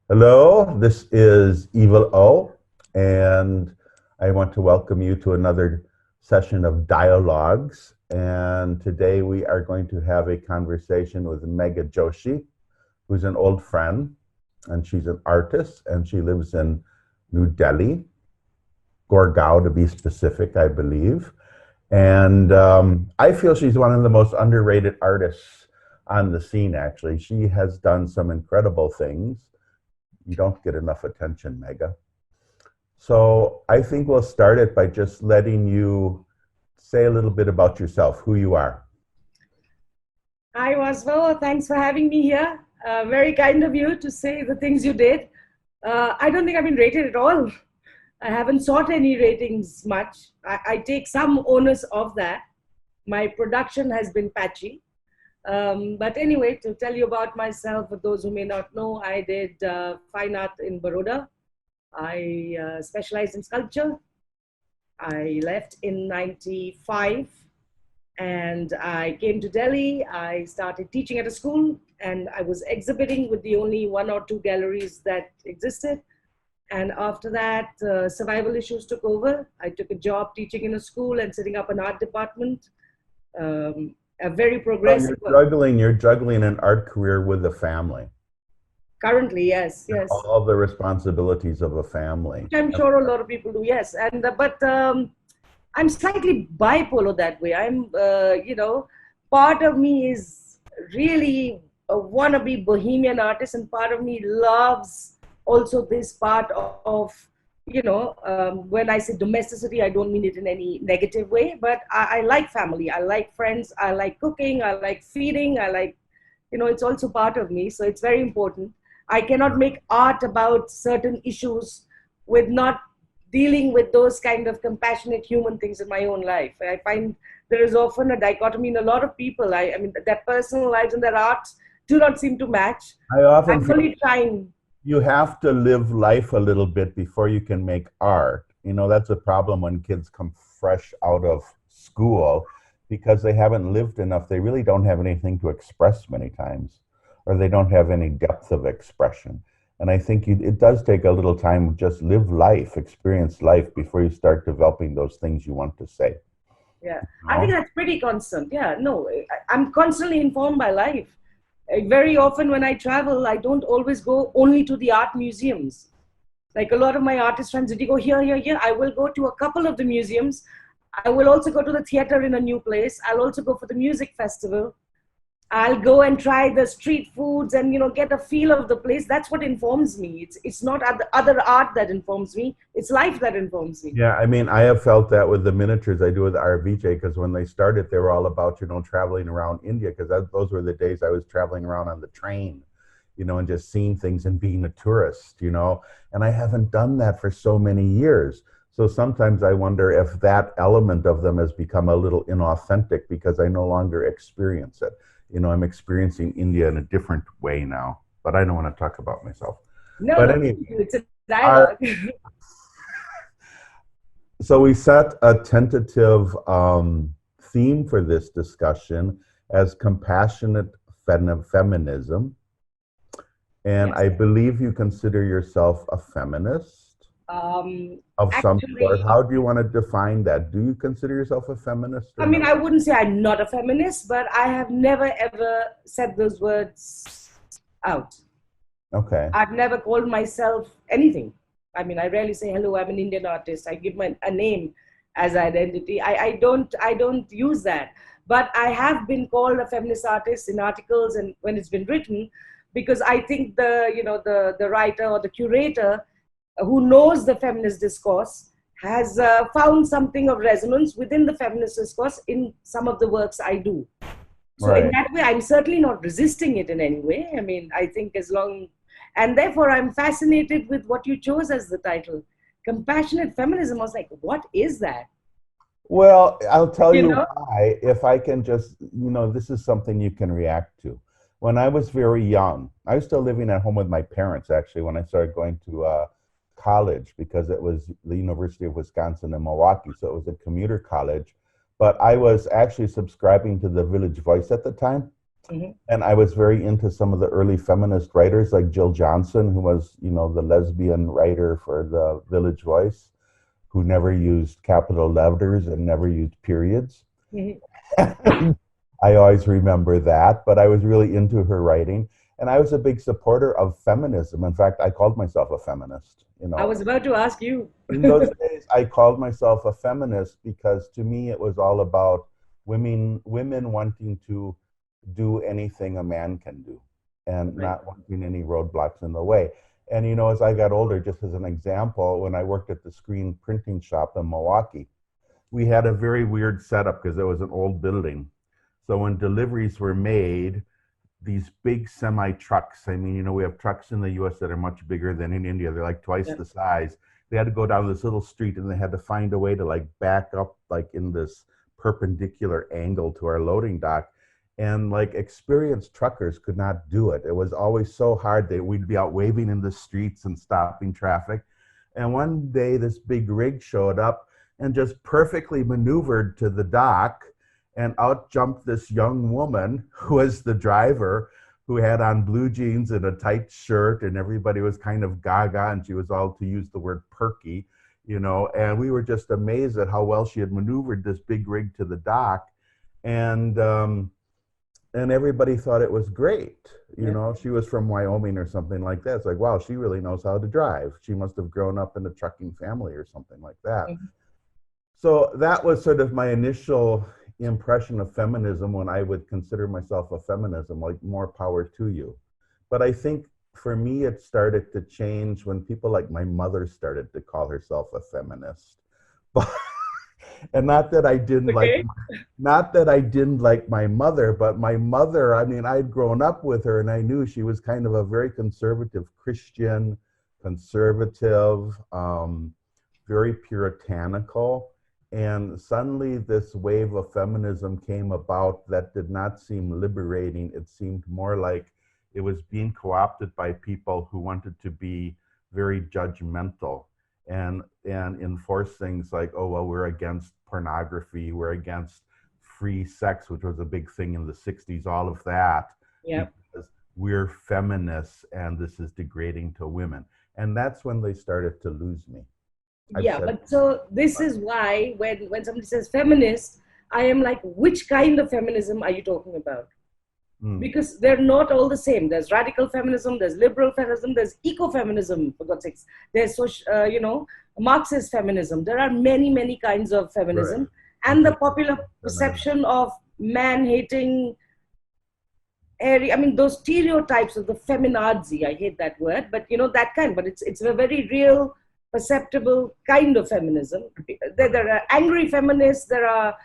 Hello, this is Evil O, and I want to welcome you to another session of dialogues. And today we are going to have a conversation with Megha Joshi, who's an old friend, and she's an artist, and she lives in New Delhi, Gurgaon to be specific, I believe. And I feel she's one of the most underrated artists on the scene, actually. She has done some incredible things. You don't get enough attention, Megha. So I think we'll start it by just letting you say a little bit about yourself, who you are. Hi, Oswald. Thanks for having me here. Very kind of you to say the things you did. I don't think I've been rated at all. I haven't sought any ratings much. I take some onus of that. My production has been patchy. But anyway, to tell you about myself, for those who may not know, I did fine art in Baroda. I specialized in sculpture. I left in 95 and I came to Delhi. I started teaching at a school and I was exhibiting with the only one or two galleries that existed. And after that, survival issues took over. I took a job teaching in a school and setting up an art department. A very So progressive. you're juggling an art career with a family, Currently, yes, yes. all the responsibilities of a family. Which I'm sure a lot of people do, yes. And but I'm slightly bipolar that way. Part of me is really a wannabe bohemian artist, and part of me loves also this part when I say domesticity, I don't mean it in any negative way, but I like family, I like friends, I like cooking, I like feeding, it's also part of me. So it's very important. I cannot make art about certain issues with not dealing with those kind of compassionate human things in my own life. I find there is often a dichotomy in a lot of people. I mean, their personal lives and their arts do not seem to match. I often I'm feel only trying. you have to live life a little bit before you can make art. That's a problem when kids come fresh out of school because they haven't lived enough. They really don't have anything to express many times, or they don't have any depth of expression. And I think it does take a little time. Just live life, experience life before you start developing those things you want to say. Yeah, I think No? that's pretty constant. Yeah, no, I'm constantly informed by life. Very often when I travel, I don't always go only to the art museums. Like a lot of my artist friends, did you go here, here, here? I will go to a couple of the museums. I will also go to the theater in a new place. I'll also go for the music festival. I'll go and try the street foods and get a feel of the place. That's what informs me. It's not other art that informs me. It's life that informs me. Yeah, I mean, I have felt that with the miniatures I do with RVJ because when they started, they were all about, traveling around India because those were the days I was traveling around on the train, and just seeing things and being a tourist, and I haven't done that for so many years. So sometimes I wonder if that element of them has become a little inauthentic because I no longer experience it. I'm experiencing India in a different way now, but I don't want to talk about myself. No, But no, anyway, it's a our, dialogue. so we set a tentative theme for this discussion as compassionate feminism. And Yes. I believe you consider yourself a feminist of some sort. Actually, How do you want to define that? Do you consider yourself a feminist I or mean, no? I wouldn't say I'm not a feminist, but I have never ever said those words out. Okay. I've never called myself anything. I mean, I rarely say, hello, I'm an Indian artist. I give a name as identity. I don't use that. But I have been called a feminist artist in articles and when it's been written, because I think the writer or the curator who knows the feminist discourse has found something of resonance within the feminist discourse in some of the works I do. So in Right. that way, I'm certainly not resisting it in any way. I mean, I think as long, and therefore I'm fascinated with what you chose as the title, compassionate feminism. I was like, what is that? Well, I'll tell You you know? why, if I can just, this is something you can react to. When I was very young, I was still living at home with my parents actually when I started going to college because it was the University of Wisconsin in Milwaukee. So it was a commuter college. But I was actually subscribing to the Village Voice at the time. Mhm. And I was very into some of the early feminist writers like Jill Johnson, who was, the lesbian writer for the Village Voice, who never used capital letters and never used periods. Mhm. I always remember that, but I was really into her writing. And I was a big supporter of feminism. In fact, I called myself a feminist, I was about to ask you. In those days, I called myself a feminist because to me it was all about women wanting to do anything a man can do and Right. not wanting any roadblocks in the way. And as I got older, just as an example, when I worked at the screen printing shop in Milwaukee, we had a very weird setup because it was an old building. So when deliveries were made, these big semi trucks. I mean, we have trucks in the US that are much bigger than in India. They're like twice Yeah. the size. They had to go down this little street and they had to find a way to like back up like in this perpendicular angle to our loading dock. And like experienced truckers could not do it. It was always so hard that we'd be out waving in the streets and stopping traffic. And one day this big rig showed up and just perfectly maneuvered to the dock, and out jumped this young woman who was the driver, who had on blue jeans and a tight shirt, and everybody was kind of gaga, and she was all, to use the word, perky, and we were just amazed at how well she had maneuvered this big rig to the dock. And everybody thought it was great. Yeah. She was from Wyoming or something like that. It's like, wow, she really knows how to drive. She must have grown up in a trucking family or something like that. Mhm. So that was sort of my initial impression of feminism, when I would consider myself a feminism, like, more power to you. But I think for me, it started to change when people like my mother started to call herself a feminist. But, and Okay. not that I didn't like my mother, but my mother, I mean, I'd grown up with her and I knew she was kind of a very conservative Christian, conservative, very puritanical. And suddenly, this wave of feminism came about that did not seem liberating. It seemed more like it was being co opted by people who wanted to be very judgmental and enforce things like, oh, well, we're against pornography, we're against free sex, which was a big thing in the 60s, all of that, Yeah. because we're feminists and this is degrading to women. And that's when they started to lose me. I've Yeah, said, but so this is why when somebody says feminist, I am like, which kind of feminism are you talking about? mm, Because they're not all the same. There's radical feminism, there's liberal feminism, there's ecofeminism, for God's sakes. There's social, Marxist feminism. There are many, many kinds of right. feminism, And and the popular feminism. perception of man-hating area. I mean, those stereotypes of the feminazi. I hate that word, but that kind. But it's a very real, perceptible kind of feminism. There are angry feminists. There are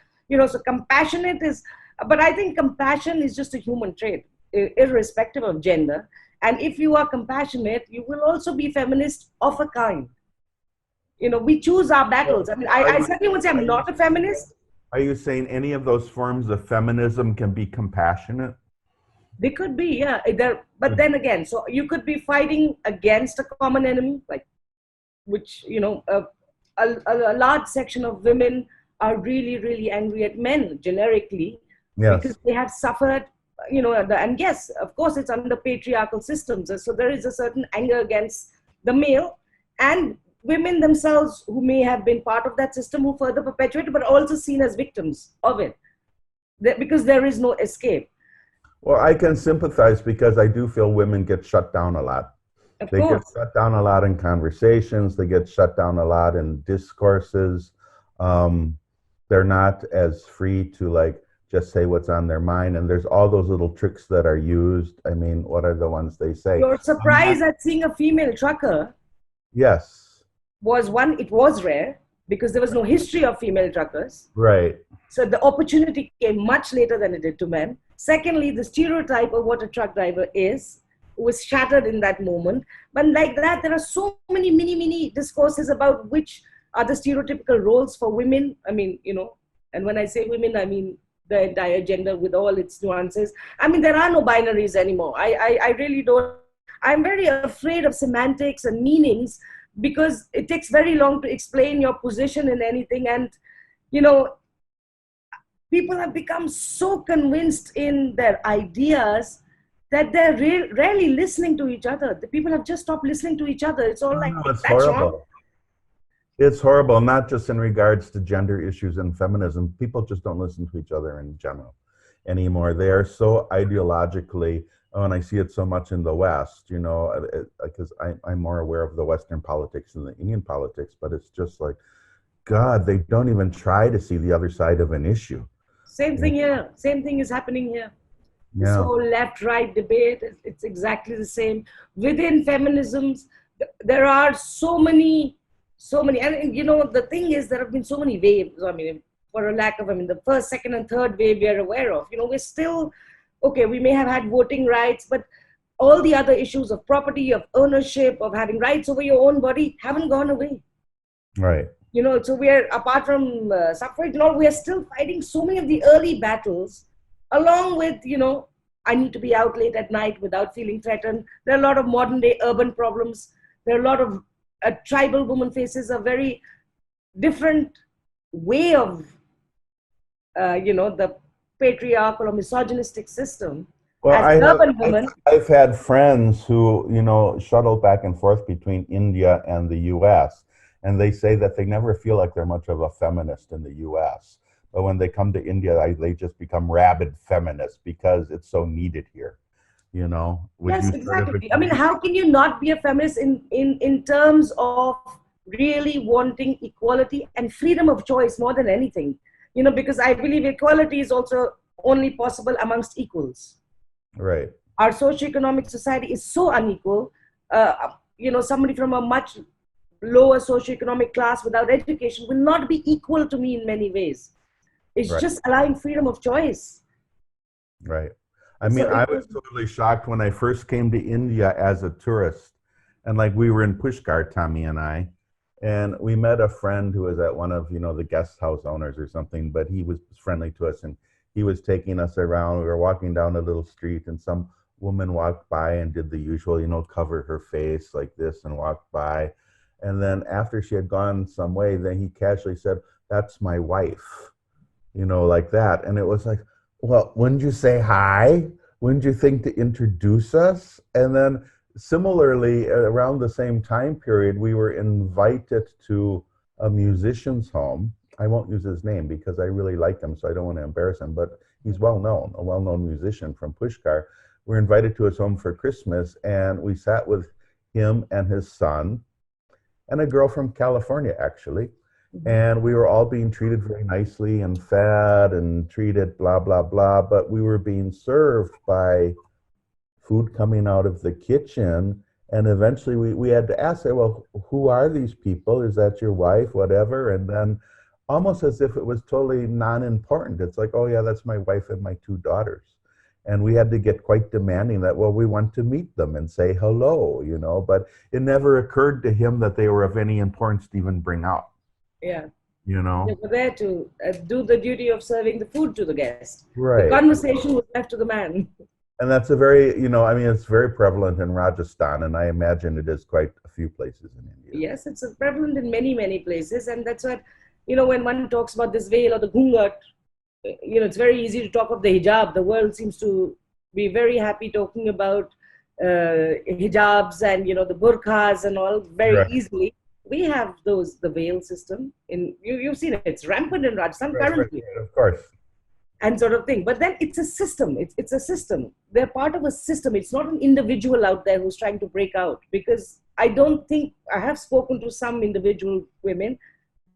so compassionate is. But I think compassion is just a human trait, irrespective of gender. And if you are compassionate, you will also be feminist of a kind. We choose our So battles. I mean, are I you certainly would say I'm not a feminist. are you saying any of those forms of feminism can be compassionate? They could be, yeah. But then again, so you could be fighting against a common enemy, like which a large section of women are really, really angry at men generically because Yes. they have suffered. And yes, of course, it's under patriarchal systems, so there is a certain anger against the male, and women themselves who may have been part of that system who further perpetuate it, but also seen as victims of it, because there is no escape. Well, I can sympathize because I do feel women get shut down a lot. Of They get course. shut down a lot in conversations. They get shut down a lot in discourses. Um, they're not as free to like just say what's on their mind. And there's all those little tricks that are used. I mean, what are the ones they say? Your I'm not. surprise at seeing a female trucker Yes. it was rare because there was no history of female truckers. Right. So the opportunity came much later than it did to men. Secondly, the stereotype of what a truck driver is was shattered in that moment. But like that, there are so many mini discourses about which are the stereotypical roles for women. I mean, and when I say women, I mean the entire gender with all its nuances. I mean, there are no binaries anymore. I really don't. I'm very afraid of semantics and meanings because it takes very long to explain your position in anything. And, you know, people have become so convinced in their ideas that they're rarely listening to each other. The people have just stopped listening to each other. It's all like, No, it's that's wrong. horrible. It's horrible, not just in regards to gender issues and feminism. People just don't listen to each other in general anymore. They are so ideologically, oh, and I see it so much in the West, because I'm more aware of the Western politics than the Indian politics, but it's just like, God, they don't even try to see the other side of an issue. Same You thing here. Same thing is happening here. This Yeah. whole left-right debate, it's exactly the same. Within feminisms, there are so many, and the thing is, there have been so many waves. I mean, for a lack of, I mean, the first, second, and third wave we are aware of. We're still, okay, we may have had voting rights, but all the other issues of property, of ownership, of having rights over your own body haven't gone away. Right. So we are, apart from suffrage and all, we are still fighting so many of the early battles, along with, I need to be out late at night without feeling threatened. There are a lot of modern day urban problems. There are a lot of tribal woman faces a very different way of, the patriarchal or misogynistic system Well, as urban women. I've had friends who, shuttle back and forth between India and the US, and they say that they never feel like they're much of a feminist in the US. But when they come to India, they just become rabid feminists because it's so needed here. Would Yes, you sort of exactly. I mean, agree? how can you not be a feminist in terms of really wanting equality and freedom of choice more than anything? Because I believe equality is also only possible amongst equals. Right. Our socioeconomic society is so unequal. Somebody from a much lower socioeconomic class without education will not be equal to me in many ways. It's Right. just allowing freedom of choice. Right. I So mean, I it was is, totally shocked when I first came to India as a tourist. And like we were in Pushkar, Tommy and I, and we met a friend who was at one of, the guest house owners or something, but he was friendly to us and he was taking us around. We were walking down a little street and some woman walked by and did the usual, cover her face like this and walked by. And then after she had gone some way, then he casually said, "That's my wife," like that. And it was like, well, wouldn't you say hi? Wouldn't you think to introduce us? And then similarly, around the same time period, we were invited to a musician's home. I won't use his name because I really like him, so I don't want to embarrass him, but he's well known, a well known musician from Pushkar. We're invited to his home for Christmas, and we sat with him and his son and a girl from California, actually. And we were all being treated very nicely and fed and treated blah, blah, blah. But we were being served by food coming out of the kitchen. And eventually we had to ask, well, who are these people? Is that your wife? Whatever. And then almost as if it was totally non-important. It's like, oh, yeah, that's my wife and my two daughters. And we had to get quite demanding that, well, we want to meet them and say hello, but it never occurred to him that they were of any importance to even bring up. yeah. you They know were there to do the duty of serving the food to the guest. The right. conversation was left to the man. And that's a very, I mean, it's very prevalent in Rajasthan, and I imagine it is quite a few places in India. Yes, it's prevalent in many, many places. And that's what, when one talks about this veil or the ghungat, it's very easy to talk of the hijab. The world seems to be very happy talking about hijabs and, the burqas and all very Right. easily. We have the veil system you've seen it. It's rampant in Rajasthan Right, right, currently. right, of course. And sort of thing. But then it's a system. It's a system. They're part of a system. It's not an individual out there who's trying to break out. Because I don't think, I have spoken to some individual women,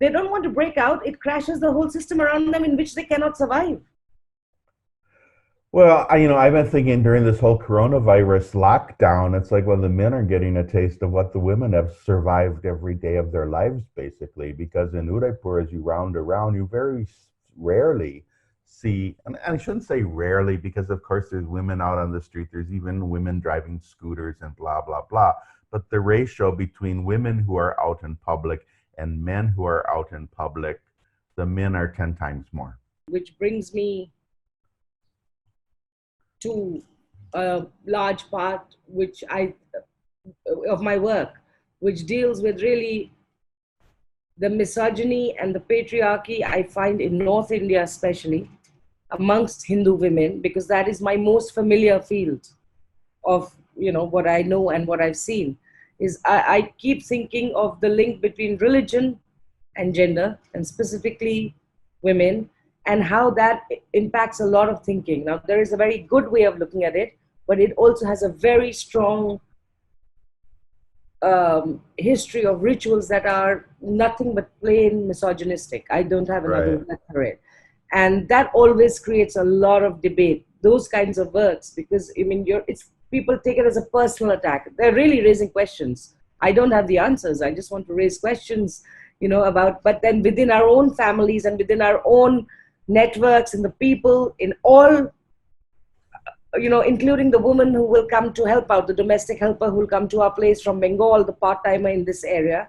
they don't want to break out. It crashes the whole system around them in which they cannot survive. Well, I've been thinking during this whole coronavirus lockdown, it's like, well, the men are getting a taste of what the women have survived every day of their lives, basically, because in Udaipur, as you round around, you very rarely see, and I shouldn't say rarely, because of course there's women out on the street, there's even women driving scooters and blah, blah, blah. But the ratio between women who are out in public and men who are out in public, the men are 10 times more. Which brings me to a large part of my work, which deals with really the misogyny and the patriarchy I find in North India especially. amongst Hindu women, because that is my most familiar field of what I know and what I've seen, is I keep thinking of the link between religion and gender, and specifically women, and how that impacts a lot of thinking. Now, there is a very good way of looking at it, but it also has a very strong history of rituals that are nothing but plain misogynistic. I don't have another Right. word for it. And that always creates a lot of debate, those kinds of words, because I mean, it's people take it as a personal attack. They're really raising questions. I don't have the answers. I just want to raise questions, about, but then within our own families and within our own networks and the people in all, including the woman who will come to help out, the domestic helper who will come to our place from Bengal, the part-timer in this area,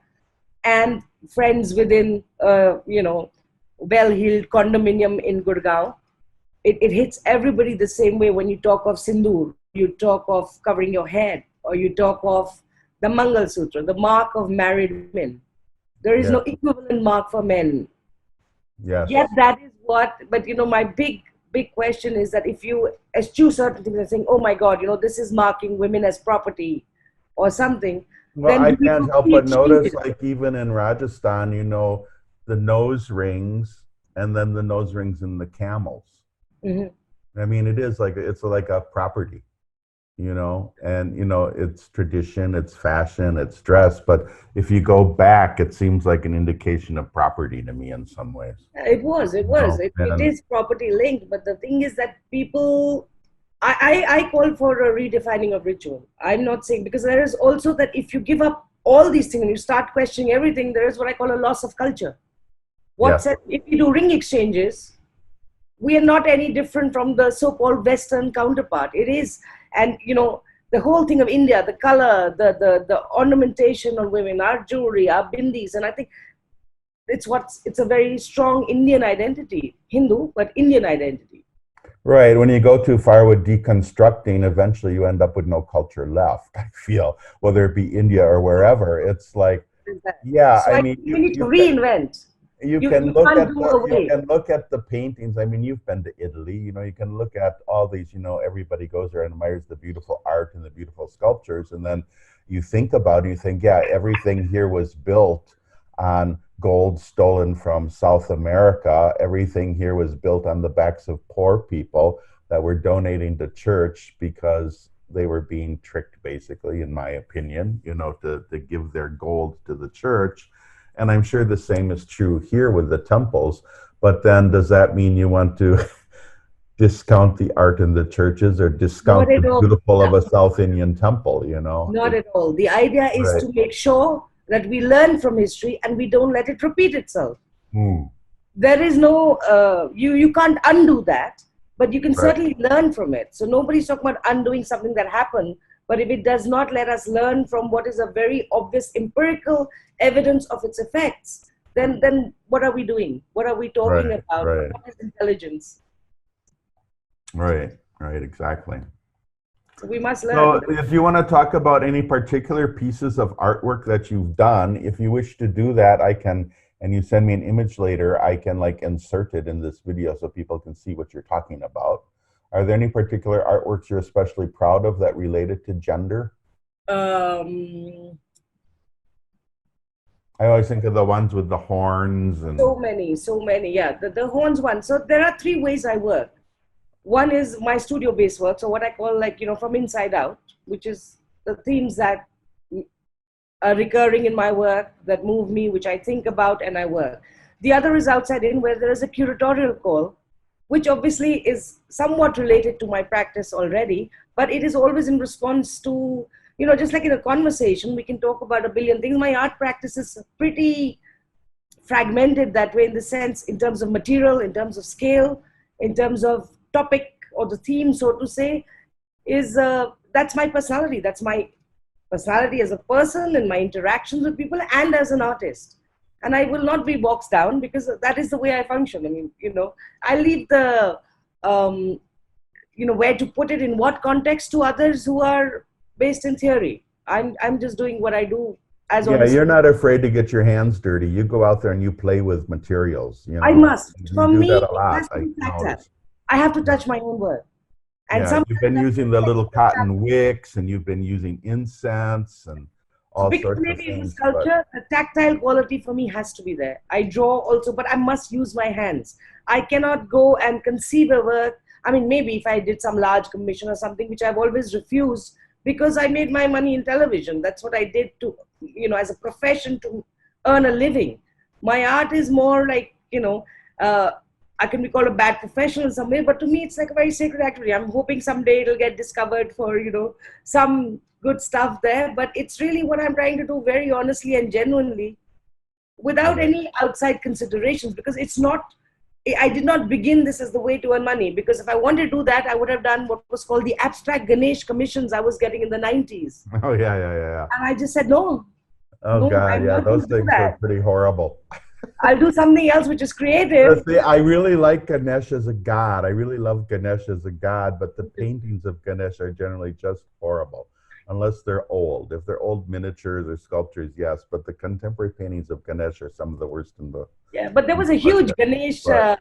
and friends within, well-heeled condominium in Gurgaon. It hits everybody the same way when you talk of sindoor, you talk of covering your head, or you talk of the Mangal Sutra, the mark of married women. There is no Yeah. equivalent mark for men. Yet Yes. that is what, but my big question is that if you eschew certain things and saying, oh my God, this is marking women as property or something, Well, then I do we can't help really but change notice, it? like even in Rajasthan, the nose rings and then the nose rings in the camels. Mhm. I mean, it's like a property, and it's tradition, it's fashion, it's dress. But if you go back, it seems like an indication of property to me in some ways. It And is property linked, but the thing is that people, I call for a redefining of ritual. I'm not saying, because there is also that if you give up all these things and you start questioning everything, there is what I call a loss of culture. yes, If you do ring exchanges, we are not any different from the so-called Western counterpart. It is, and the whole thing of India, the color, the ornamentation on women, our jewelry, our bindis, and I think it's a very strong Indian identity, Hindu, but Indian identity. right. When you go too far with deconstructing, eventually you end up with no culture left. I feel, whether it be India or wherever, it's like, yeah. So I I mean, think we need to reinvent. You can't do you away. can look at the paintings. I mean, you've been to Italy, you can look at all these, everybody goes there and admires the beautiful art and the beautiful sculptures, and then you think about it, you think, yeah, everything here was built on gold stolen from South America. Everything here was built on the backs of poor people that were donating to church because they were being tricked, basically, in my opinion, to give their gold to the church. And I'm sure the same is true here with the temples. But then does that mean you want to discount the art in the churches or Not discount the at all. beautiful of a South Indian temple, Not at all. The idea is Right. to make sure that we learn from history and we don't let it repeat itself. Hmm. There is no, you can't undo that, but you can Right. certainly learn from it. So nobody's talking about undoing something that happened, but if it does not let us learn from what is a very obvious empirical evidence of its effects, then what are we doing? What are we talking Right. about? Right. What is intelligence? Right. Right. Exactly. So we must So, learn. if you want to talk about any particular pieces of artwork that you've done, if you wish to do that, I can, and you send me an image later, I can like insert it in this video so people can see what you're talking about. Are there any particular artworks you're especially proud of that related to gender? Um, I always think of the ones with the horns and so many. Yeah, the horns one. So there are three ways I work. One is my studio based work, so what I call, like, from inside out, which is the themes that are recurring in my work, that move me, which I think about and I work. The other is outside in, where there is a curatorial call, which obviously is somewhat related to my practice already, but it is always in response to, just like in a conversation we can talk about a billion things. My art practice is pretty fragmented that way, in the sense, in terms of material, in terms of scale, in terms of topic or the theme, so to say, is that's my personality. That's my personality as a person and my interactions with people and as an artist. And I will not be boxed down, because that is the way I function. I mean, I leave the, where to put it in what context to others who are based in theory. I'm just doing what I do as yeah, honestly. you're not afraid to get your hands dirty. You go out there and you play with materials, I must. You For do me, that a it lot, has to I be tactile. notice. I have to touch my own work. And Yeah, sometimes you've been I using the little cotton wicks and you've been using incense and so all because sorts of maybe it was things, but culture, the tactile quality for me has to be there. I draw also, but I must use my hands. I cannot go and conceive a work. I mean, maybe if I did some large commission or something, which I've always refused because I made my money in television. That's what I did to, as a profession to earn a living. My art is more like, I can be called a bad professional in some way, but to me, it's like a very sacred activity. I'm hoping someday it'll get discovered for, some good stuff there. But it's really what I'm trying to do very honestly and genuinely without right, any outside considerations because it's not, I did not begin this as the way to earn money because if I wanted to do that, I would have done what was called the abstract Ganesh commissions I was getting in the 90s. oh yeah, yeah, yeah, yeah. And I just said, no, Oh no, God, I'm yeah, not going those to do things were that. pretty horrible. I'll do something else which is creative. See, I really like Ganesh as a god. I really love Ganesh as a god, but the paintings of Ganesh are generally just horrible, unless they're old. If they're old miniatures or sculptures, yes, but the contemporary paintings of Ganesh are some of the worst Yeah, but there in was the a huge market. Ganesh But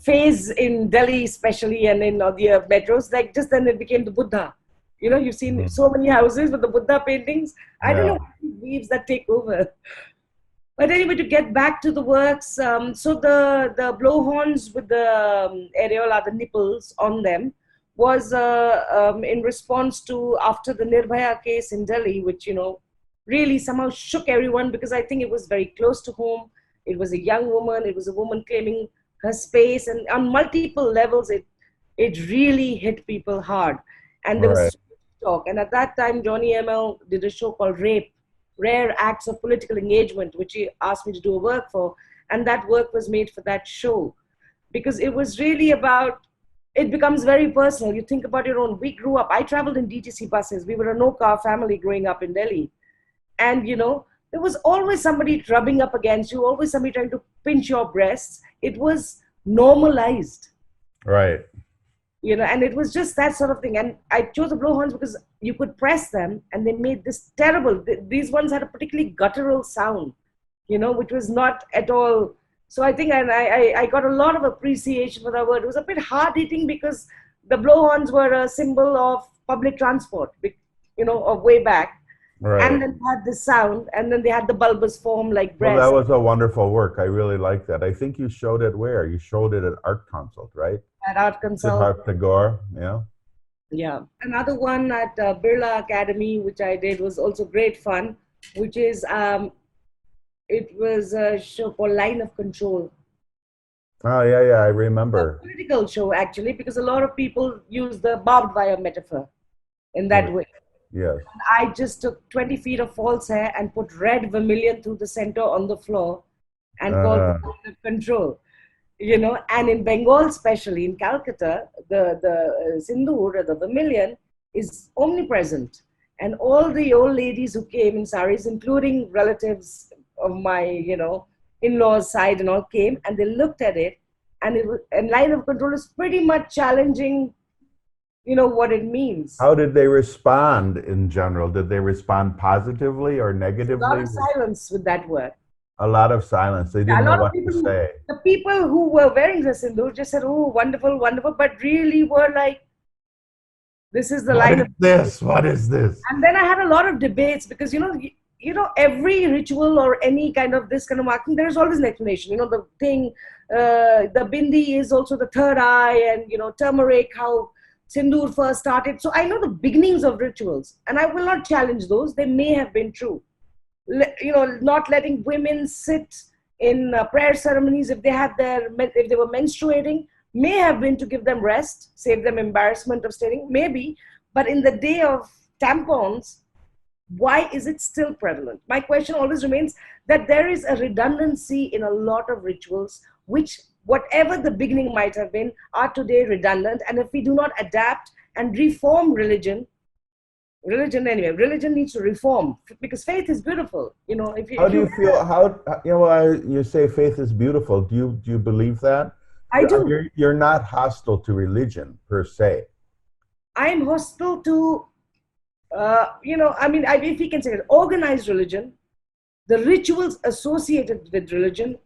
phase in Delhi, especially, and in the metros. Like just then, it became the Buddha. You've seen mhm, so many houses with the Buddha paintings. I don't know yeah, what weaves that take over. But anyway, to get back to the works, so the blowhorns with the areola, the nipples on them, was in response to after the Nirbhaya case in Delhi, which really somehow shook everyone because I think it was very close to home. It was a young woman. It was a woman claiming her space, and on multiple levels, it really hit people hard. And there was right, so much talk. And at that time, Johnny ML did a show called Rape, Rare Acts of Political Engagement, which he asked me to do a work for. And that work was made for that show because it was really about, it becomes very personal. You think about your own. We grew up, I traveled in DTC buses. We were a no car family growing up in Delhi. And, there was always somebody rubbing up against you, always somebody trying to pinch your breasts. It was normalized, right. and it was just that sort of thing. And I chose the blowhorns because you could press them and they made this terrible, these ones had a particularly guttural sound, which was not at all. So I think I got a lot of appreciation for that word. It was a bit hard hitting because the blowhorns were a symbol of public transport, of way back. And Right. then they had the sound, and then they had the bulbous form like Well, that breast was a wonderful work. I really like that. I think you showed it where? You showed it at Art Consult, right? at Art Consult. Siddharth Tagore, yeah. Yeah. Another one at Birla Academy, which I did, was also great fun, which is, it was a show called Line of Control. Oh, yeah, yeah, I A remember. political show, actually, because a lot of people use the barbed wire metaphor in that Right. way. Yes. I just took 20 feet of false hair and put red vermilion through the center on the floor and called it Uh, Line of Control. And in Bengal, especially in Calcutta, the sindoor, or the vermilion, is omnipresent. And all the old ladies who came in saris, including relatives of my, in-laws side and all came, and they looked at it, and Line of Control is pretty much challenging, what it means. how did they respond in general? Did they respond positively or A lot negatively? of silence with that word. A lot of silence. They Yeah, didn't a know lot of what to people say. the people who were wearing the sindoor just said, "Oh, wonderful, wonderful," but really were like, "This is the What line is of." this? What is this? And then I had a lot of debates because every ritual or any kind of this kind of marking, there is always an explanation. The thing, the bindi is also the third eye, and turmeric, how sindoor first started. So I know the beginnings of rituals, and I will not challenge those. They may have been true. Not letting women sit in prayer ceremonies if they were menstruating may have been to give them rest, save them embarrassment of stating, maybe. But in the day of tampons, why is it still prevalent? My question always remains that there is a redundancy in a lot of rituals, which, whatever the beginning might have been, are today redundant. And if we do not adapt and reform religion needs to reform because faith is beautiful. How If do you you feel? You say faith is beautiful. Do you believe that? I do. You're not hostile to religion per se. I'm hostile to, if we can say it, organized religion, the rituals associated with religion.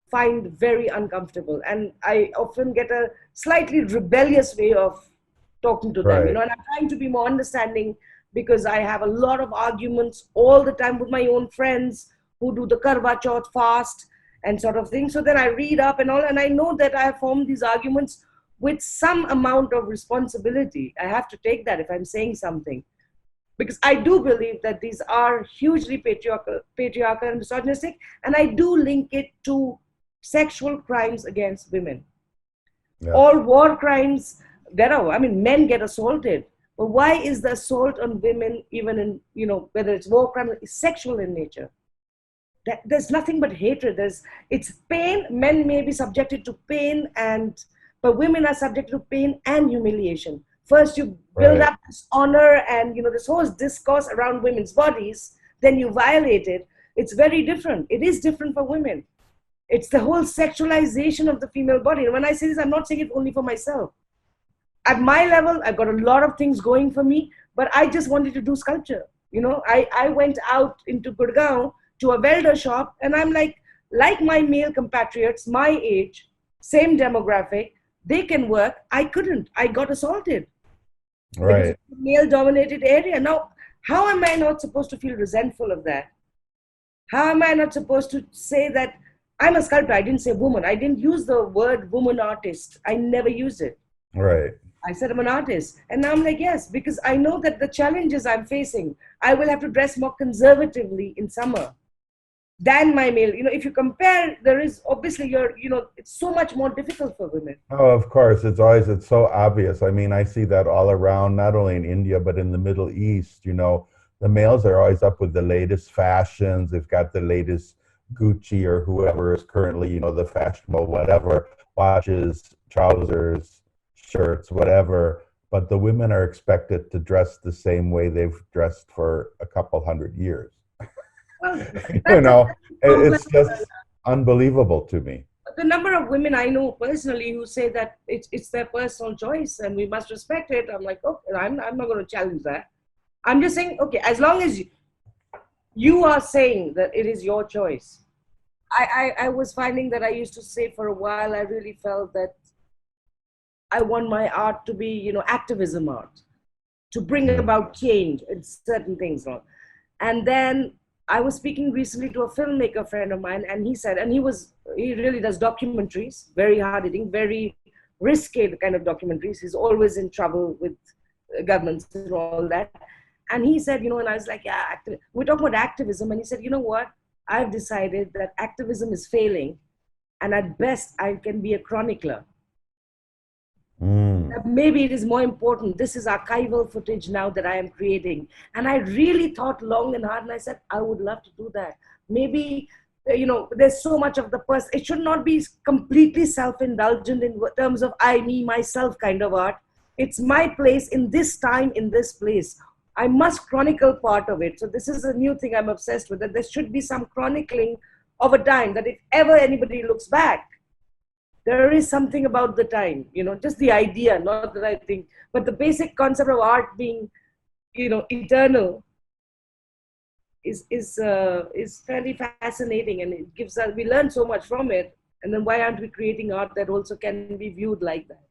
find very uncomfortable. And I often get a slightly rebellious way of talking to them, Right. and I'm trying to be more understanding because I have a lot of arguments all the time with my own friends who do the Karwa Chauth fast and sort of thing. So then I read up and all, and I know that I have formed these arguments with some amount of responsibility. I have to take that if I'm saying something, because I do believe that these are hugely patriarchal and misogynistic, and I do link it to sexual crimes against women. Yes. All war crimes, men get assaulted, but why is the assault on women, even in, whether it's war crime, is sexual in nature? There's nothing but hatred. It's pain. Men may be subjected to pain, but women are subjected to pain and humiliation. First, you build Right. up this honor and this whole discourse around women's bodies. Then you violate it. It's very different. It is different for women. It's the whole sexualization of the female body. And when I say this, I'm not saying it only for myself. At my level, I've got a lot of things going for me, but I just wanted to do sculpture. I went out into Gurgaon to a welder shop, and I'm like my male compatriots, my age, same demographic, they can work. I couldn't. I got assaulted because Right. it's a male dominated area. Now, how am I not supposed to feel resentful of that? How am I not supposed to say that I'm a sculptor? I didn't say woman. I didn't use the word woman artist. I never used it. Right. I said I'm an artist. And now I'm like, yes, because I know that the challenges I'm facing, I will have to dress more conservatively in summer than my male. If you compare, there is obviously it's so much more difficult for women. Oh, of course. It's so obvious. I mean, I see that all around, not only in India, but in the Middle East. The males are always up with the latest fashions. They've got the latest Gucci or whoever is currently, the fashionable, whatever, watches, trousers, shirts, whatever. But the women are expected to dress the same way they've dressed for a couple hundred years. Well, You that's a know, complex. it's just unbelievable to me. The number of women I know personally who say that it's their personal choice and we must respect it. I'm like, okay, I'm not going to challenge that. I'm just saying, okay, as long as you are saying that it is your choice. I was finding that I used to say for a while, I really felt that I want my art to be, activism art, to bring Mm. about change in certain things. And then I was speaking recently to a filmmaker friend of mine, and he said, and he really does documentaries, very hard hitting, very risky kind of documentaries. He's always in trouble with governments and all that. And he said, and I was like, yeah, we're talking about activism. And he said, you know what? I've decided that activism is failing. And at best, I can be a chronicler. Mm. Maybe it is more important. This is archival footage now that I am creating. And I really thought long and hard, and I said, I would love to do that. Maybe, there's so much of the person. It should not be completely self-indulgent in terms of I, me, myself kind of art. It's my place in this time, in this place. I must chronicle part of it. So this is a new thing I'm obsessed with, that there should be some chronicling of a time, that if ever anybody looks back, there is something about the time, just the idea, not that I think, but the basic concept of art being, eternal is fairly fascinating, and it gives us, we learn so much from it. And then why aren't we creating art that also can be viewed like that?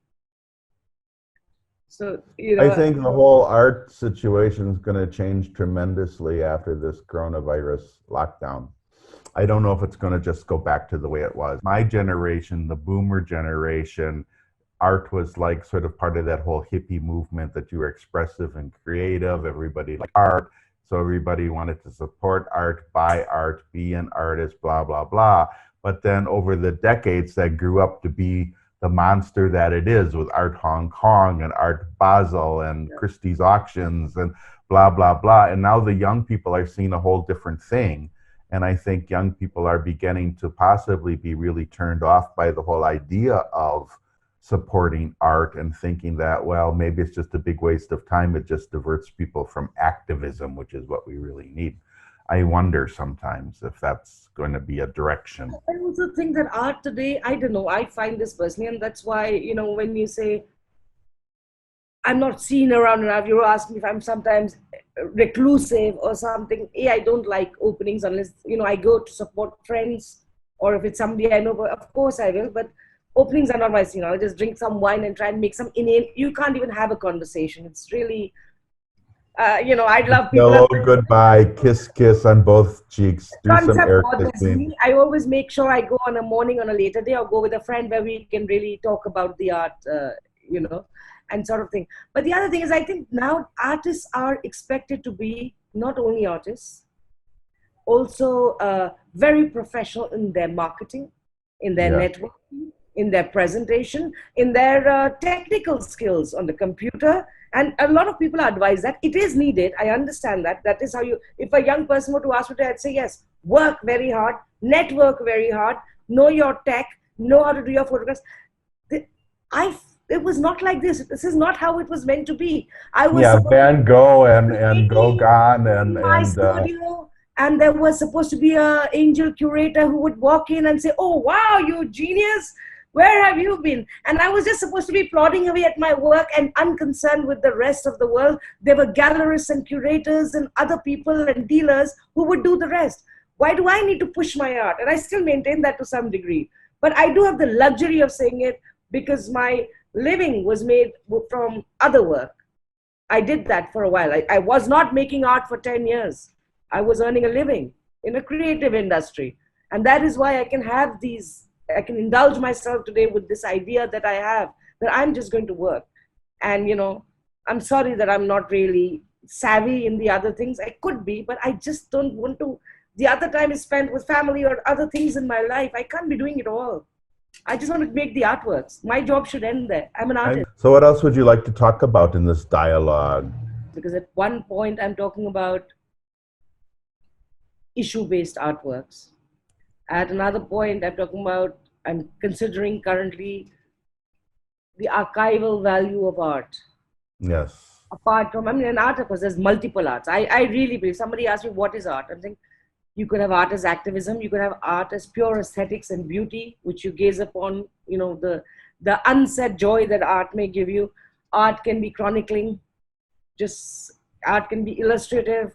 So, I think the whole art situation is going to change tremendously after this coronavirus lockdown. I don't know if it's going to just go back to the way it was. My generation, the boomer generation, art was like sort of part of that whole hippie movement, that you were expressive and creative. Everybody liked art. So everybody wanted to support art, buy art, be an artist, blah, blah, blah. But then over the decades, that grew up to be the monster that it is, with Art Hong Kong and Art Basel and Christie's auctions and blah, blah, blah. And now the young people are seeing a whole different thing. And I think young people are beginning to possibly be really turned off by the whole idea of supporting art, and thinking that, well, maybe it's just a big waste of time. It just diverts people from activism, which is what we really need. I wonder sometimes if that's going to be a direction. I also think that art today, I don't know, I find this personally, and that's why, when you say I'm not seen around enough, you ask me if I'm sometimes reclusive or something. I don't like openings unless, I go to support friends Or if it's somebody I know, of course I will. But openings are not my thing. I'll just drink some wine and try and make some inane. You can't even have a conversation. It's really, I'd love people. Hello, goodbye, kiss, kiss on both cheeks. Do some Concept air bothers kissing. me. I always make sure I go on a morning on a later day or go with a friend where we can really talk about the art, you know, and sort of thing. But the other thing is, I think now artists are expected to be not only artists, also very professional in their marketing, in their Yeah. networking, in their presentation, in their technical skills on the computer. And a lot of people are advised that it is needed. I understand that. That is how you, if a young person were to ask me, I'd say, yes, work very hard, network very hard, know your tech, know how to do your photographs. I, it was not like this. This is not how it was meant to be. I was Yeah, supposed Van Gogh and to Gauguin in my and studio, and there was supposed to be a angel curator who would walk in and say, "Oh wow, you genius, where have you been?" And I was just supposed to be plodding away at my work and unconcerned with the rest of the world. There were gallerists and curators and other people and dealers who would do the rest. Why do I need to push my art? And I still maintain that to some degree, but I do have the luxury of saying it because my living was made from other work. I did that for a while. I was not making art for 10 years. I was earning a living in a creative industry. And that is why I can have these, I can indulge myself today with this idea that I have, that I'm just going to work. And, I'm sorry that I'm not really savvy in the other things. I could be, but I just don't want to. The other time is spent with family or other things in my life. I can't be doing it all. I just want to make the artworks. My job should end there. I'm an artist. so what else would you like to talk about in this dialogue? Because at one point I'm talking about issue-based artworks. At another point, I'm considering currently the archival value of art. Yes. Apart from, an art, of course, there's multiple arts. I really believe, somebody asked me, what is art? I'm saying, you could have art as activism, you could have art as pure aesthetics and beauty, which you gaze upon, the unsaid joy that art may give you. Art can be chronicling, just art can be illustrative.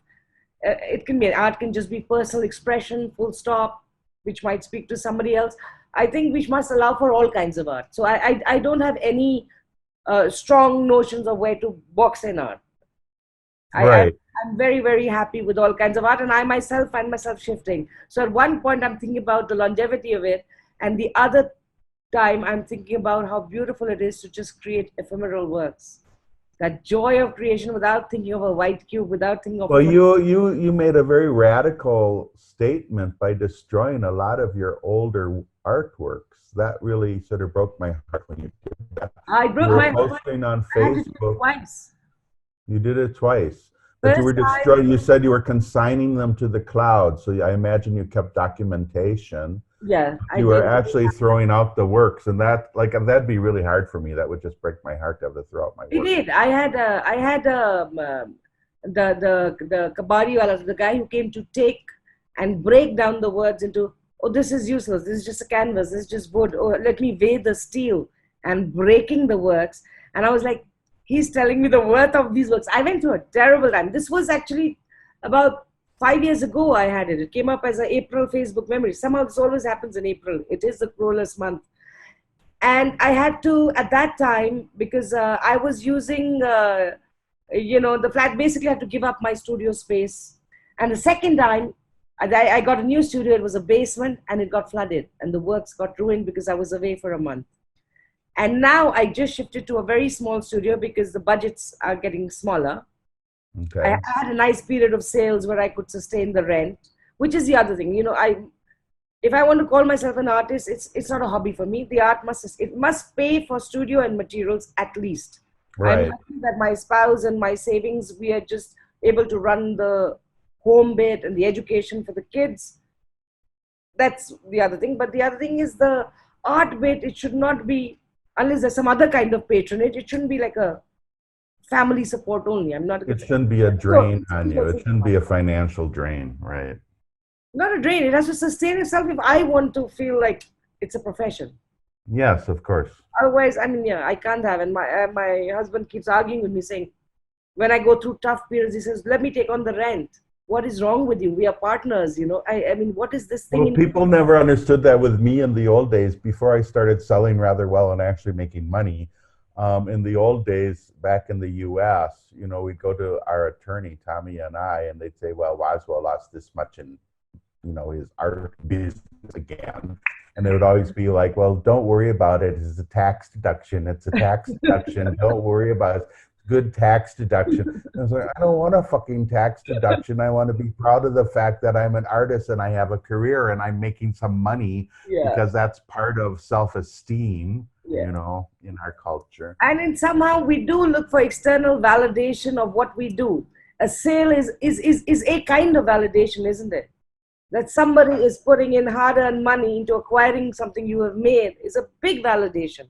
Art can just be personal expression, full stop, which might speak to somebody else. I think we must allow for all kinds of art. So I don't have any strong notions of where to box in art. Right. I'm very, very happy with all kinds of art, and I myself find myself shifting. So at one point, I'm thinking about the longevity of it, and the other time, I'm thinking about how beautiful it is to just create ephemeral works. That joy of creation without thinking of a white cube, without thinking of. Well, you made a very radical statement by destroying a lot of your older artworks. That really sort of broke my heart when you did that. I broke You were my heart. posting on I had to do it Facebook. twice. You did it twice. But you were First time, destroying. You said you were consigning them to the cloud. So I imagine you kept documentation. yeah, I You were did. actually throwing out the works, and that'd be really hard for me. That would just break my heart to have to throw out my It work. did. I had the kabadi wala, the guy who came to take and break down the words into, oh, this is useless. This is just a canvas. This is just wood. Oh, let me weigh the steel, and breaking the works. And I was like, he's telling me the worth of these works. I went through a terrible time. This was actually about 5 years ago. I had it. It came up as an April Facebook memory. Somehow this always happens in April. It is the cruelest month. And I had to, at that time, because I was using, the flat, basically I had to give up my studio space. And the second time, I got a new studio. It was a basement and it got flooded and the works got ruined because I was away for a month. And now I just shifted to a very small studio because the budgets are getting smaller. Okay. I had a nice period of sales where I could sustain the rent, which is the other thing. If I want to call myself an artist, it's not a hobby for me. The art must pay for studio and materials at least. Right. I'm happy that my spouse and my savings, we are just able to run the home bit and the education for the kids. That's the other thing. But the other thing is the art bit. It should not be, unless there's some other kind of patronage, it shouldn't be like a family support only. I'm not. It shouldn't be a drain on you. It shouldn't be a financial drain, right? Not a drain. It has to sustain itself if I want to feel like it's a profession. Yes, of course. Otherwise, I can't have. And my husband keeps arguing with me, saying, when I go through tough periods, he says, "Let me take on the rent." what is wrong with you? We are partners, you know. I mean, what is this thing Well, in people never understood that with me in the old days before I started selling rather well and actually making money. In the old days, back in the US, you know, we'd go to our attorney, Tommy and I, and they'd say, well, Waswell lost this much in, you know, his art business again. And it would always be like, well, don't worry about it. It's a tax deduction. It's a tax deduction. Don't worry about it. Good tax deduction. And I was like, I don't want a fucking tax deduction. I want to be proud of the fact that I'm an artist and I have a career and I'm making some money yeah, because that's part of self-esteem, you yeah. know, in our culture. And in somehow we do look for external validation of what we do. A sale is a kind of validation, isn't it? That somebody is putting in hard-earned money into acquiring something you have made is a big validation.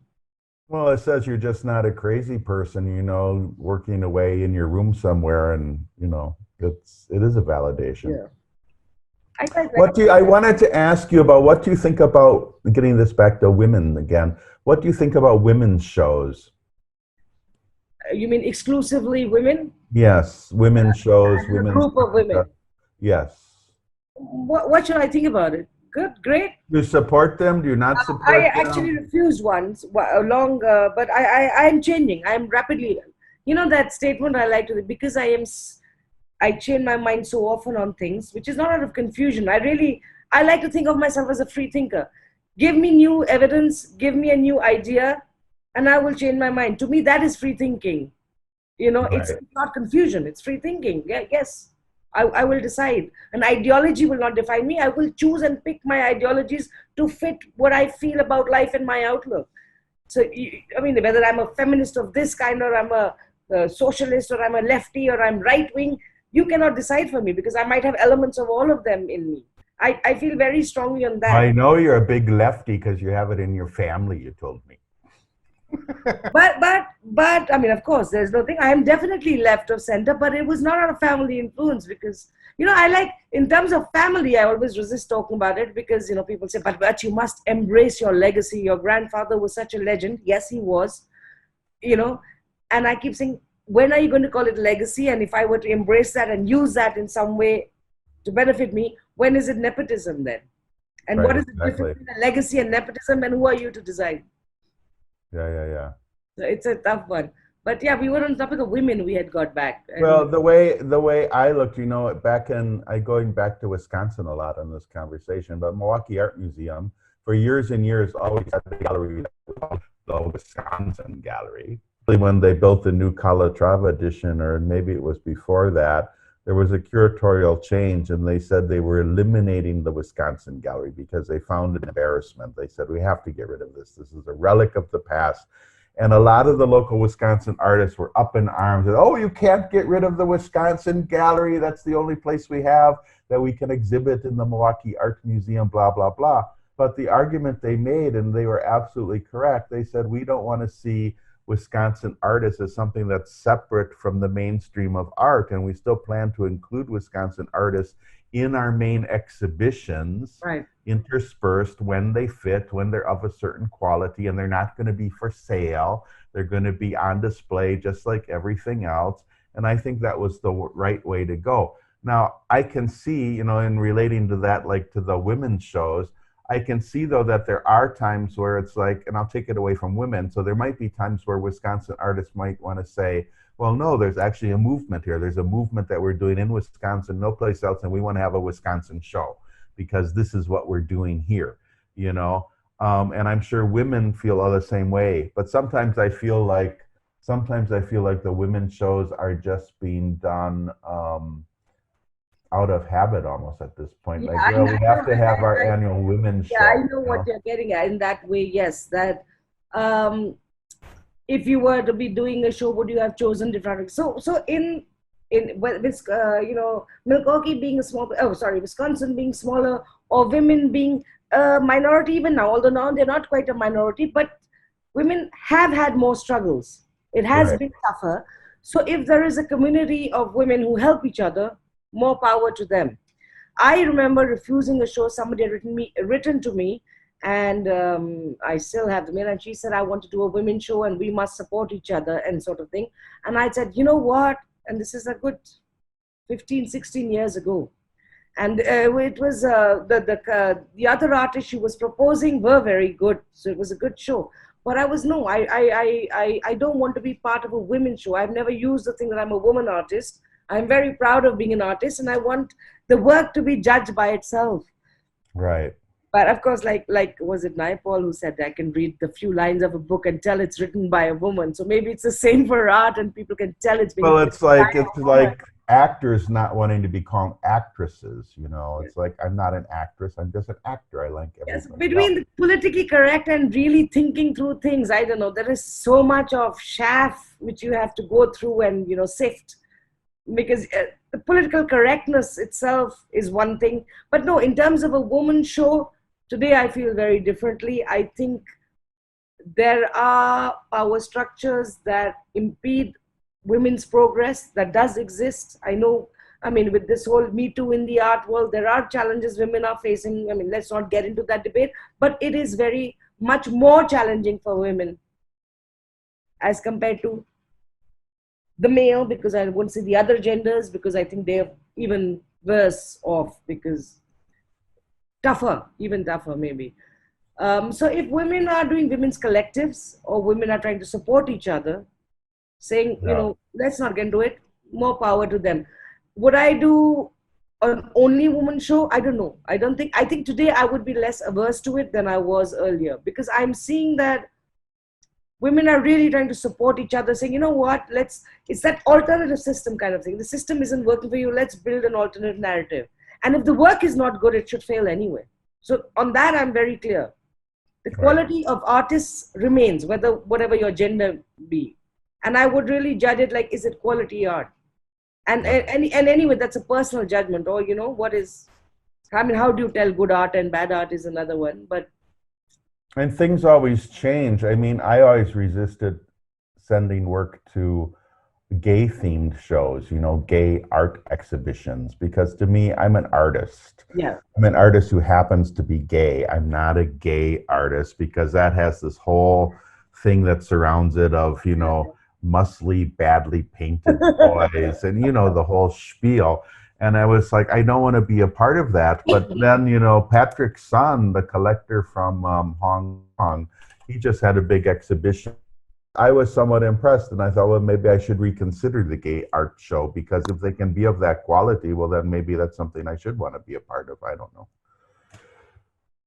Well, it says you're just not a crazy person, you know, working away in your room somewhere, and you know, it is a validation. Yeah. I quite like What do you, I wanted to ask you about what do you think about getting this back to women again? What do you think about women's shows? You mean exclusively women? Yes, women's shows, A women's group of women. yes. What should I think about it? Good, great. Do you support them? Do you not I support actually them? refused once long, but I'm changing. I'm rapidly, you know, that statement I like to, because I change my mind so often on things, which is not out of confusion. I like to think of myself as a free thinker. Give me new evidence, give me a new idea, and I will change my mind. To me, that is free thinking. You know, it's Right, not confusion, it's free thinking. Yeah, yes. I will decide. An ideology will not define me. I will choose and pick my ideologies to fit what I feel about life and my outlook. So, I mean, whether I'm a feminist of this kind, or I'm a socialist, or I'm a lefty, or I'm right wing, you cannot decide for me because I might have elements of all of them in me. I feel very strongly on that. I know you're a big lefty because you have it in your family, you told me. But I mean, of course, there's no thing. I am definitely left of center, but it was not out of family influence because, you know, I like, in terms of family, I always resist talking about it because, you know, people say, but you must embrace your legacy. Your grandfather was such a legend. Yes, he was, you know, and I keep saying, when are you going to call it legacy? And if I were to embrace that and use that in some way to benefit me, when is it nepotism then? And Right, what is the difference exactly. between a legacy and nepotism, and who are you to decide? Yeah. So it's a tough one. But yeah, we were on the topic of women, we had got back. And Well, the way I look, you know, back in I going back to Wisconsin a lot in this conversation, but Milwaukee Art Museum for years and years always had the gallery that was called the Wisconsin Gallery. When they built the new Calatrava edition, or maybe it was before that, there was a curatorial change, and they said they were eliminating the Wisconsin Gallery because they found an embarrassment. They said we have to get rid of this. This is a relic of the past. And a lot of the local Wisconsin artists were up in arms. And, oh, you can't get rid of the Wisconsin Gallery. That's the only place we have that we can exhibit in the Milwaukee Art Museum, blah, blah, blah. But the argument they made, and they were absolutely correct, they said, we don't want to see Wisconsin artists as something that's separate from the mainstream of art. And we still plan to include Wisconsin artists in our main exhibitions, right. interspersed when they fit, when they're of a certain quality, and they're not going to be for sale. They're going to be on display just like everything else. And I think that was the right way to go. Now, I can see, you know, in relating to that, like to the women's shows, I can see though that there are times where it's like, and I'll take it away from women. So there might be times where Wisconsin artists might want to say, well, no, there's actually a movement here. There's a movement that we're doing in Wisconsin, no place else, and we want to have a Wisconsin show because this is what we're doing here, you know. And I'm sure women feel all the same way. But sometimes I feel like the women's shows are just being done out of habit almost at this point. Yeah, Like, well, we have to have our annual women's yeah, I show, know you what know. you're getting at in that way. Yes, that um, if you were to be doing a show, would you have chosen different? So you know, Milwaukee being a small, oh sorry, Wisconsin being smaller, or women being a minority even now, although now they're not quite a minority, but women have had more struggles. It has Right. been tougher. So if there is a community of women who help each other, more power to them. I remember refusing a show somebody had written to me, and I still have the mail. And she said, "I want to do a women's show, and we must support each other," and sort of thing. And I said, "You know what?" And this is a good 15, 16 years ago. And it was the other artists she was proposing were very good, so it was a good show. But I was no, I don't want to be part of a women's show. I've never used the thing that I'm a woman artist. I'm very proud of being an artist, and I want the work to be judged by itself. Right. But of course, like was it Naipaul who said I can read the few lines of a book and tell it's written by a woman? So maybe it's the same for art, and people can tell it's being Well, written by it's a woman. like actors not wanting to be called actresses. You know, it's like I'm not an actress. I'm just an actor. I like Yes, everybody else. between the politically correct and really thinking through things, I don't know. There is so much of chaff which you have to go through and sift, because the political correctness itself is one thing. But no, in terms of a woman show, today I feel very differently. I think there are power structures that impede women's progress. That does exist. I know. I mean, with this whole Me Too in the art world, there are challenges women are facing. I mean, let's not get into that debate, but it is very much more challenging for women as compared to the male, because I wouldn't say the other genders, because I think they're even worse off, because tougher, even tougher maybe. So if women are doing women's collectives, or women are trying to support each other, saying, Yeah. let's not get into it, more power to them. Would I do an only woman show? I don't know. I think today I would be less averse to it than I was earlier, because I'm seeing that women are really trying to support each other, saying, you know what, it's that alternative system kind of thing. The system isn't working for you. Let's build an alternative narrative. And if the work is not good, it should fail anyway. So on that, I'm very clear. The Right. quality of artists remains, whatever your gender be. And I would really judge it like, is it quality art? Right. And anyway, that's a personal judgment. Or, what is, I mean, how do you tell good art and bad art is another one. But And things always change. I mean, I always resisted sending work to gay themed shows, you know, gay art exhibitions, because to me, I'm an artist. yeah, I'm an artist who happens to be gay. I'm not a gay artist, because that has this whole thing that surrounds it of, you know, muscly, badly painted boys and, you know, the whole spiel. And I was like, I don't want to be a part of that. But then, you know, Patrick Sun, the collector from Hong Kong, he just had a big exhibition. I was somewhat impressed, and I thought, well, maybe I should reconsider the gay art show, because if they can be of that quality, well, then maybe that's something I should want to be a part of. I don't know.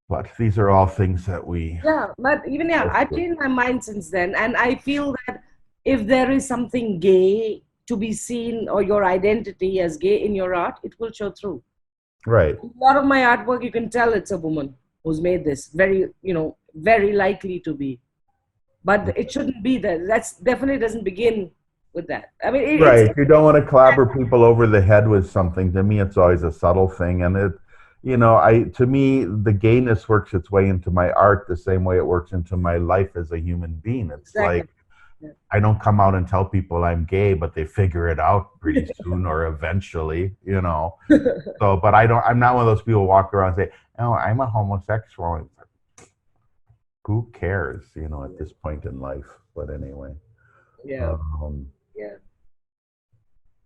But these are all things that we yeah, but even yeah, go I've through. changed my mind since then, and I feel that if there is something gay to be seen, or your identity as gay in your art, it will show through. Right. A lot of my artwork, you can tell it's a woman who's made this. Very, very likely to be, but it shouldn't be that. That's definitely doesn't begin with that. I mean, Right. You don't want to clobber people over the head with something. To me, it's always a subtle thing. And you know, to me, the gayness works its way into my art the same way it works into my life as a human being. It's exactly. like, I don't come out and tell people I'm gay, but they figure it out pretty soon or eventually, you know. So, but I'm not one of those people who walk around and say, oh, I'm a homosexual. It's like, who cares, you know, at this point in life? But anyway, Yeah, um, yeah.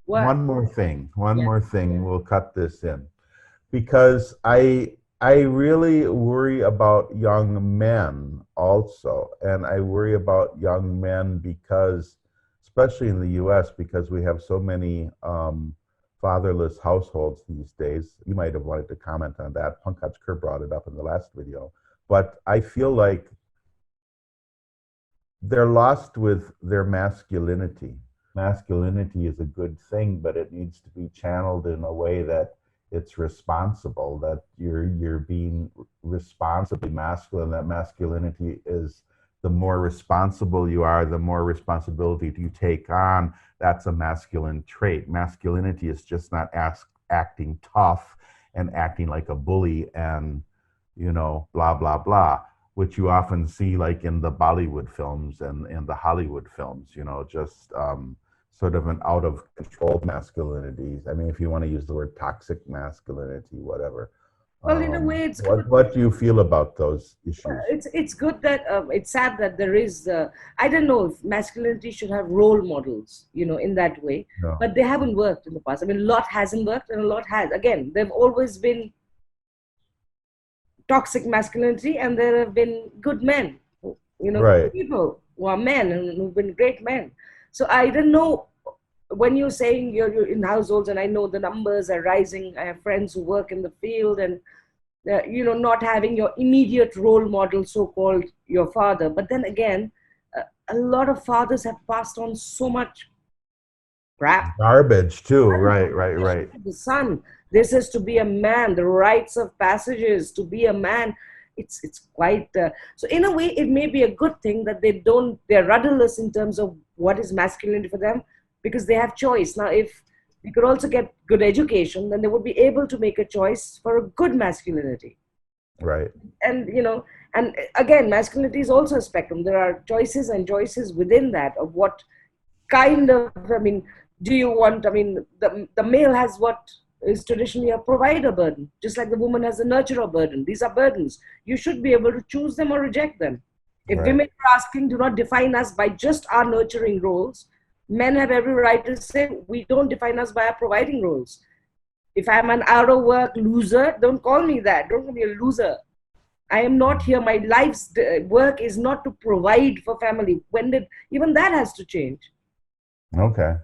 What? one Yeah, more thing, we'll cut this in, because I really worry about young men also, and I worry about young men because, especially in the U.S., because we have so many fatherless households these days. You might have wanted to comment on that. Pankaj Kerr brought it up in the last video, but I feel like they're lost with their masculinity. Masculinity is a good thing, but it needs to be channeled in a way that it's responsible, that you're being responsibly masculine, that masculinity is, the more responsible you are, the more responsibility you take on. That's a masculine trait. Masculinity is just not acting tough and acting like a bully and, you know, blah blah blah, which you often see like in the Bollywood films and in the Hollywood films, you know, just sort of an out of control masculinity. I mean, if you want to use the word toxic masculinity, whatever. Well, in a way, it's good. What do you feel about those issues? It's good that it's sad that there is. I don't know if masculinity should have role models, in that way, No. but they haven't worked in the past. I mean, a lot hasn't worked, and a lot has. Again, there've always been toxic masculinity, and there have been good men, good Right. people who are men and who've been great men. So I don't know, when you're saying you're in households, and I know the numbers are rising. I have friends who work in the field, and not having your immediate role model, so-called your father. But then again, a lot of fathers have passed on so much crap. Garbage too. Right, right, right. The son, this is to be a man, the rites of passages to be a man. It's quite so in a way it may be a good thing that they're rudderless in terms of what is masculinity for them, because they have choice. Now if they could also get good education, then they would be able to make a choice for a good masculinity. Right. And and again, masculinity is also a spectrum. There are choices and choices within that, of what kind of, I mean, do you want, I mean, the male has what is traditionally a provider burden, just like the woman has a nurturer burden. These are burdens. You should be able to choose them or reject them. If Right. women are asking, do not define us by just our nurturing roles, men have every right to say, we don't define us by our providing roles. If I'm an out of work loser, don't call me that. Don't call me a loser. I am not here. My life's work is not to provide for family. When did even that has to change? Okay.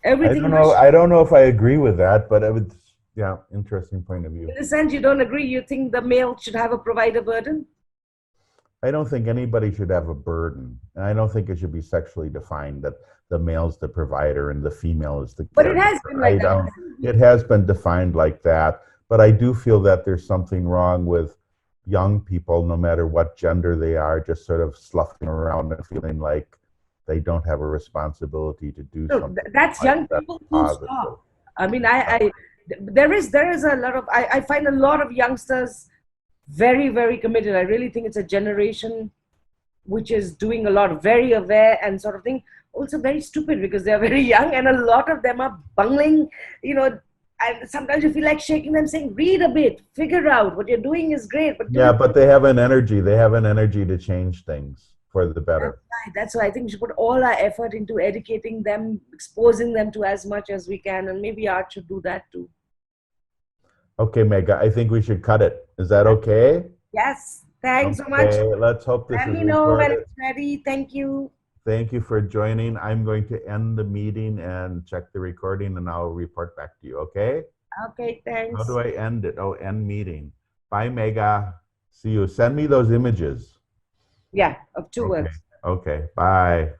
Everything I don't know if I agree with that, but it would, yeah, interesting point of view. in a sense, you don't agree. You think the male should have a provider burden? I don't think anybody should have a burden. And I don't think it should be sexually defined that the male's the provider and the female is the But it has been like that. It has been defined like that, but I do feel that there's something wrong with young people, no matter what gender they are, just sort of sloughing around and feeling like they don't have a responsibility to do No, something. that's young people who stop. I mean, there is a lot of, I find a lot of youngsters very, very committed. I really think it's a generation which is doing a lot, very aware and sort of thing. Also very stupid because they're very young, and a lot of them are bungling, and sometimes you feel like shaking them, saying, read a bit, figure out what you're doing is great. But yeah, but they have an energy. They have an energy to change things for the better. That's why I think we should put all our effort into educating them, exposing them to as much as we can, and maybe art should do that too. Okay, Megha, I think we should cut it. Is that okay? Yes, thanks so much. Let's hope this Let is me know when recorded. it's ready. Thank you. Thank you for joining. I'm going to end the meeting and check the recording, and I'll report back to you, okay? Okay, thanks. How do I end it? Oh, end meeting. Bye, Megha. See you. Send me those images. Yeah, of two Okay. words. Okay, bye.